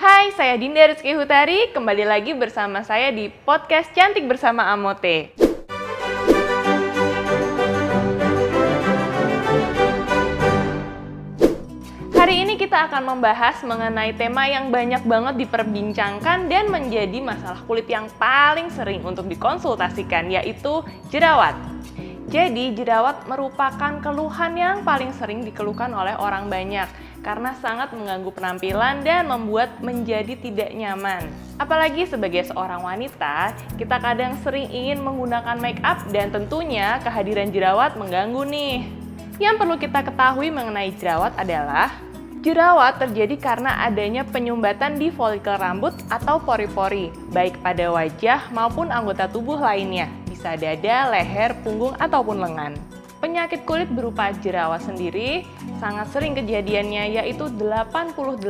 Hai, saya Dinda Rizky Hutari, kembali lagi bersama saya di podcast Cantik Bersama Amote. Hari ini kita akan membahas mengenai tema yang banyak banget diperbincangkan dan menjadi masalah kulit yang paling sering untuk dikonsultasikan, yaitu jerawat. Jadi, jerawat merupakan keluhan yang paling sering dikeluhkan oleh orang banyak karena sangat mengganggu penampilan dan membuat menjadi tidak nyaman. Apalagi sebagai seorang wanita, kita kadang sering ingin menggunakan make up dan tentunya kehadiran jerawat mengganggu nih. Yang perlu kita ketahui mengenai jerawat adalah jerawat terjadi karena adanya penyumbatan di folikel rambut atau pori-pori, baik pada wajah maupun anggota tubuh lainnya, bisa dada, leher, punggung, ataupun lengan. Penyakit kulit berupa jerawat sendiri sangat sering kejadiannya, yaitu 88%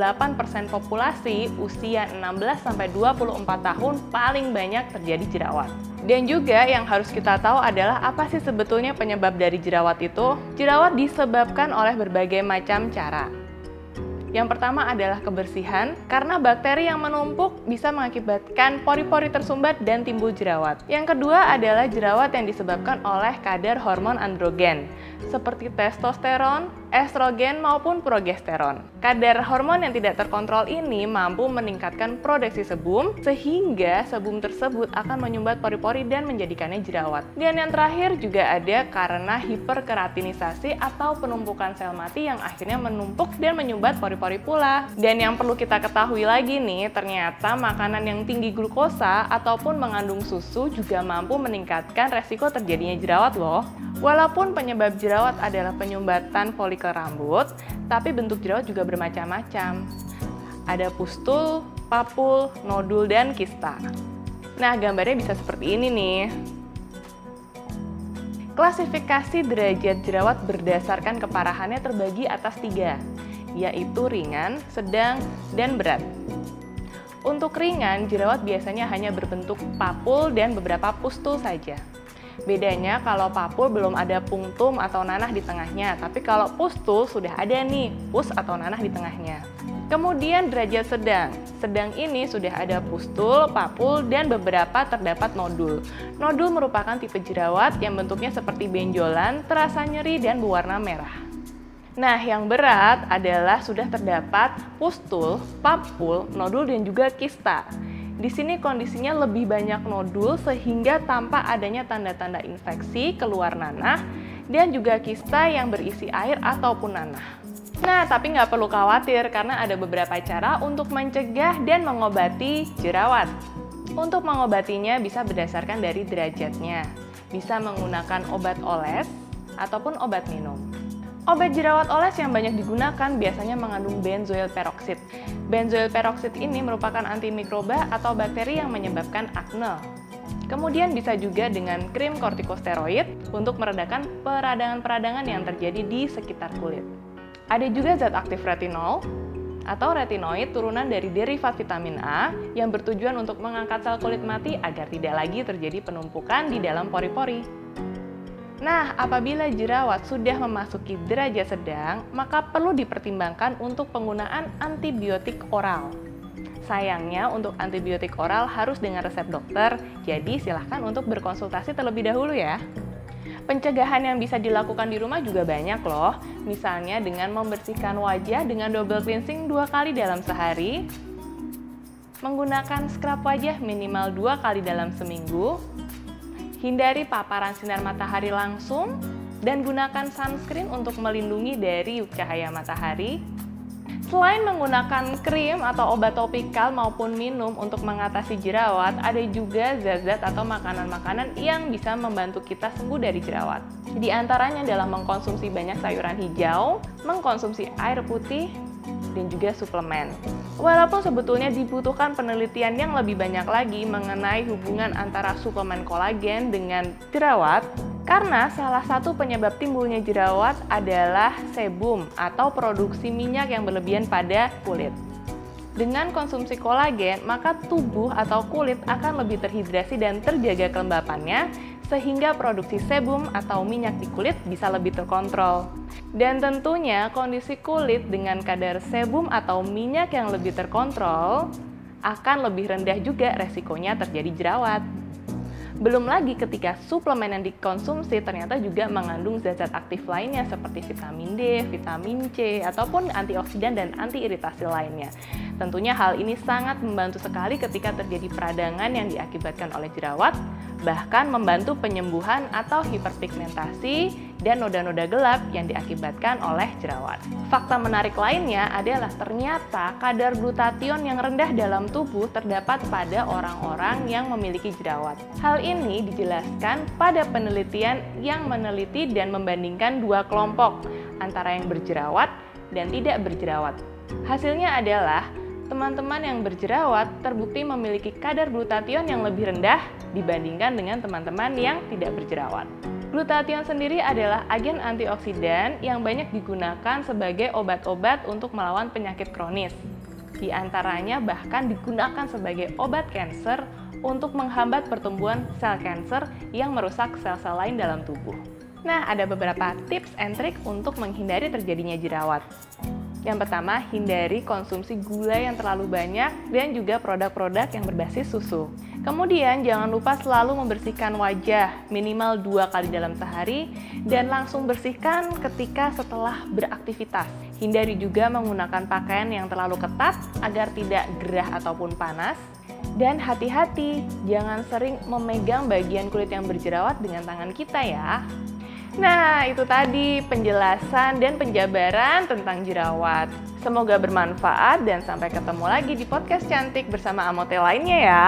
populasi usia 16-24 tahun paling banyak terjadi jerawat. Dan juga yang harus kita tahu adalah apa sih sebetulnya penyebab dari jerawat itu? Jerawat disebabkan oleh berbagai macam cara. Yang pertama adalah kebersihan, karena bakteri yang menumpuk bisa mengakibatkan pori-pori tersumbat dan timbul jerawat. Yang kedua adalah jerawat yang disebabkan oleh kadar hormon androgen, seperti testosteron, estrogen, maupun progesteron. Kadar hormon yang tidak terkontrol ini mampu meningkatkan produksi sebum, sehingga sebum tersebut akan menyumbat pori-pori dan menjadikannya jerawat. Dan yang terakhir juga ada karena hiperkeratinisasi atau penumpukan sel mati yang akhirnya menumpuk dan menyumbat pori-pori pula. Dan yang perlu kita ketahui lagi nih, ternyata makanan yang tinggi glukosa ataupun mengandung susu juga mampu meningkatkan resiko terjadinya jerawat loh. Walaupun penyebab jerawat adalah penyumbatan folikel rambut, tapi bentuk jerawat juga bermacam-macam. Ada pustul, papul, nodul, dan kista. Nah, gambarnya bisa seperti ini nih. Klasifikasi derajat jerawat berdasarkan keparahannya terbagi atas 3, yaitu ringan, sedang, dan berat. Untuk ringan, jerawat biasanya hanya berbentuk papul dan beberapa pustul saja. Bedanya kalau papul belum ada punktum atau nanah di tengahnya, tapi kalau pustul sudah ada nih, pus atau nanah di tengahnya. Kemudian derajat sedang. Sedang ini sudah ada pustul, papul, dan beberapa terdapat nodul. Nodul merupakan tipe jerawat yang bentuknya seperti benjolan, terasa nyeri, dan berwarna merah. Nah, yang berat adalah sudah terdapat pustul, papul, nodul, dan juga kista. Di sini kondisinya lebih banyak nodul sehingga tampak adanya tanda-tanda infeksi, keluar nanah, dan juga kista yang berisi air ataupun nanah. Nah, tapi nggak perlu khawatir karena ada beberapa cara untuk mencegah dan mengobati jerawat. Untuk mengobatinya bisa berdasarkan dari derajatnya. Bisa menggunakan obat oles ataupun obat minum. Obat jerawat oles yang banyak digunakan biasanya mengandung benzoyl peroxide. Benzoyl peroxide ini merupakan antimikroba atau bakteri yang menyebabkan akne. Kemudian bisa juga dengan krim kortikosteroid untuk meredakan peradangan-peradangan yang terjadi di sekitar kulit. Ada juga zat aktif retinol atau retinoid turunan dari derivat vitamin A yang bertujuan untuk mengangkat sel kulit mati agar tidak lagi terjadi penumpukan di dalam pori-pori. Nah, apabila jerawat sudah memasuki derajat sedang, maka perlu dipertimbangkan untuk penggunaan antibiotik oral. Sayangnya, untuk antibiotik oral harus dengan resep dokter, jadi silahkan untuk berkonsultasi terlebih dahulu ya. Pencegahan yang bisa dilakukan di rumah juga banyak loh, misalnya dengan membersihkan wajah dengan double cleansing 2 kali dalam sehari, menggunakan scrub wajah minimal 2 kali dalam seminggu, hindari paparan sinar matahari langsung, dan gunakan sunscreen untuk melindungi dari cahaya matahari. Selain menggunakan krim atau obat topikal maupun minum untuk mengatasi jerawat, ada juga zat-zat atau makanan-makanan yang bisa membantu kita sembuh dari jerawat. Di antaranya adalah mengkonsumsi banyak sayuran hijau, mengkonsumsi air putih, dan juga suplemen. Walaupun sebetulnya dibutuhkan penelitian yang lebih banyak lagi mengenai hubungan antara suplemen kolagen dengan jerawat, karena salah satu penyebab timbulnya jerawat adalah sebum atau produksi minyak yang berlebihan pada kulit. Dengan konsumsi kolagen, maka tubuh atau kulit akan lebih terhidrasi dan terjaga kelembapannya, sehingga produksi sebum atau minyak di kulit bisa lebih terkontrol. Dan tentunya kondisi kulit dengan kadar sebum atau minyak yang lebih terkontrol akan lebih rendah juga resikonya terjadi jerawat. Belum lagi ketika suplemen yang dikonsumsi ternyata juga mengandung zat-zat aktif lainnya seperti vitamin D, vitamin C, ataupun antioksidan dan anti-iritasi lainnya. Tentunya hal ini sangat membantu sekali ketika terjadi peradangan yang diakibatkan oleh jerawat, bahkan membantu penyembuhan atau hiperpigmentasi dan noda-noda gelap yang diakibatkan oleh jerawat. Fakta menarik lainnya adalah ternyata kadar glutathione yang rendah dalam tubuh terdapat pada orang-orang yang memiliki jerawat. Hal ini dijelaskan pada penelitian yang meneliti dan membandingkan dua kelompok antara yang berjerawat dan tidak berjerawat. Hasilnya adalah teman-teman yang berjerawat terbukti memiliki kadar glutathione yang lebih rendah dibandingkan dengan teman-teman yang tidak berjerawat. Glutathione sendiri adalah agen antioksidan yang banyak digunakan sebagai obat-obat untuk melawan penyakit kronis. Di antaranya bahkan digunakan sebagai obat kanker untuk menghambat pertumbuhan sel kanker yang merusak sel-sel lain dalam tubuh. Nah, ada beberapa tips and trik untuk menghindari terjadinya jerawat. Yang pertama, hindari konsumsi gula yang terlalu banyak dan juga produk-produk yang berbasis susu. Kemudian, jangan lupa selalu membersihkan wajah minimal 2 kali dalam sehari dan langsung bersihkan ketika setelah beraktivitas. Hindari juga menggunakan pakaian yang terlalu ketat agar tidak gerah ataupun panas. Dan hati-hati, jangan sering memegang bagian kulit yang berjerawat dengan tangan kita ya. Nah, itu tadi penjelasan dan penjabaran tentang jerawat. Semoga bermanfaat dan sampai ketemu lagi di podcast cantik bersama Amote lainnya ya.